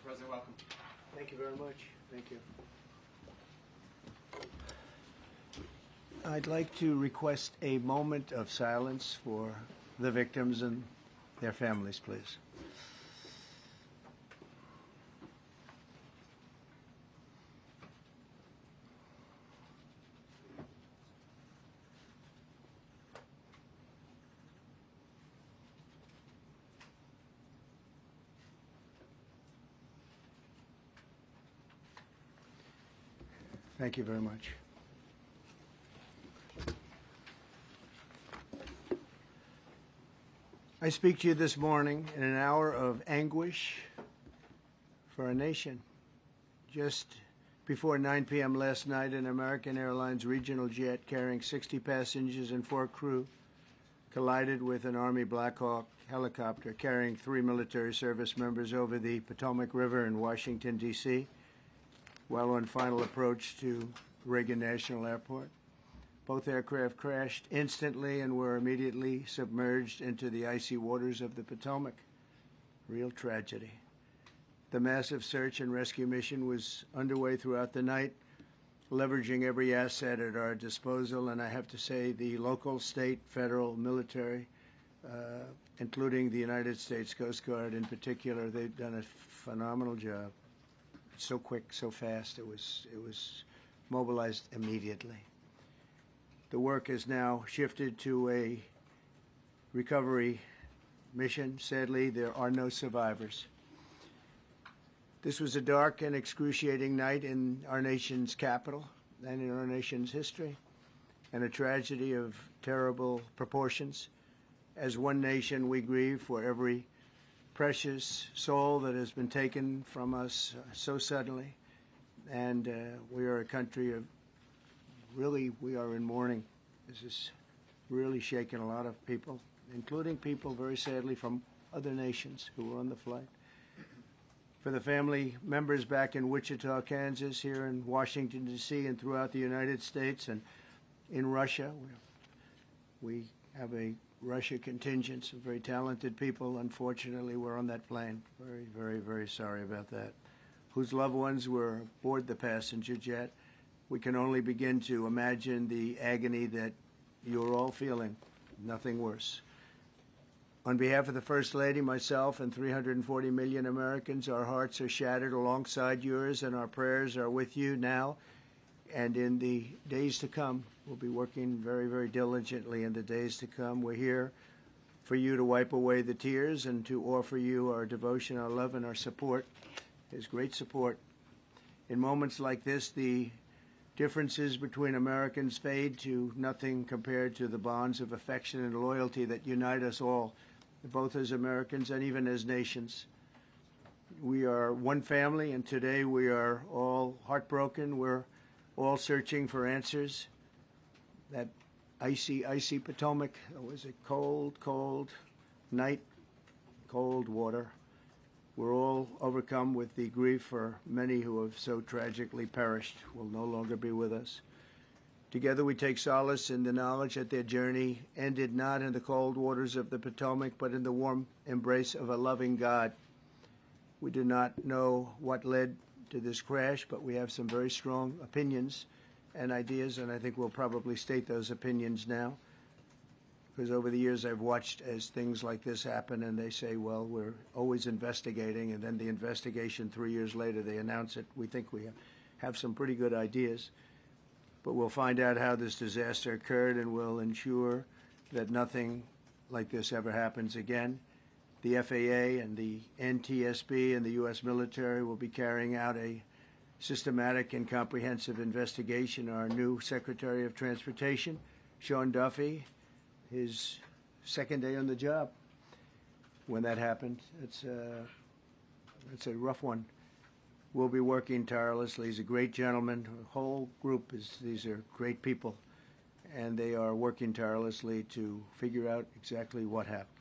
President, welcome. Thank you very much. Thank you. I'd like to request a moment of silence for the victims and their families, please. Thank you very much. I speak to you this morning in an hour of anguish for our nation. Just before 9 p.m. last night, an American Airlines regional jet carrying 60 passengers and 4 crew collided with an Army Black Hawk helicopter carrying 3 military service members over the Potomac River in Washington, D.C., while on final approach to Reagan National Airport. Both aircraft crashed instantly and were immediately submerged into the icy waters of the Potomac. Real tragedy. The massive search and rescue mission was underway throughout the night, leveraging every asset at our disposal, and I have to say the local, state, federal, military, including the United States Coast Guard in particular, they've done a phenomenal job. So quick, so fast, it was mobilized immediately. The work has now shifted to a recovery mission. Sadly, there are no survivors. This was a dark and excruciating night in our nation's capital and in our nation's history, and a tragedy of terrible proportions. As one nation, we grieve for every precious soul that has been taken from us so suddenly, and we are a country of we are in mourning. This has really shaken a lot of people, including people, very sadly, from other nations who were on the flight. For the family members back in Wichita, Kansas, here in Washington, D.C., and throughout the United States and in Russia, we have a Russia contingent, some very talented people. Unfortunately, were on that plane. Very, very, very sorry about that. Whose loved ones were aboard the passenger jet. We can only begin to imagine the agony that you're all feeling. Nothing worse. On behalf of the First Lady, myself, and 340 million Americans, our hearts are shattered alongside yours, and our prayers are with you now and in the days to come. We'll be working very, very diligently in the days to come. We're here for you to wipe away the tears and to offer you our devotion, our love, and our support. There's great support. In moments like this, the differences between Americans fade to nothing compared to the bonds of affection and loyalty that unite us all, both as Americans and even as nations. We are one family, and today we are all heartbroken. We're all searching for answers. That icy, icy Potomac, it was a cold, cold night, cold water. We're all overcome with the grief for many who have so tragically perished, will no longer be with us. Together we take solace in the knowledge that their journey ended not in the cold waters of the Potomac, but in the warm embrace of a loving God. We do not know what led to this crash, but we have some very strong opinions and ideas, and I think we'll probably state those opinions now. Because over the years I've watched as things like this happen, and they say, well, we're always investigating, and then the investigation 3 years later, they announce it. We think we have some pretty good ideas, but we'll find out how this disaster occurred, and we'll ensure that nothing like this ever happens again. The FAA and the NTSB and the U.S. military will be carrying out a systematic and comprehensive investigation. Our new Secretary of Transportation, Sean Duffy, his second day on the job when that happened. It's a rough one. We'll be working tirelessly. He's a great gentleman. The whole group these are great people, and they are working tirelessly to figure out exactly what happened.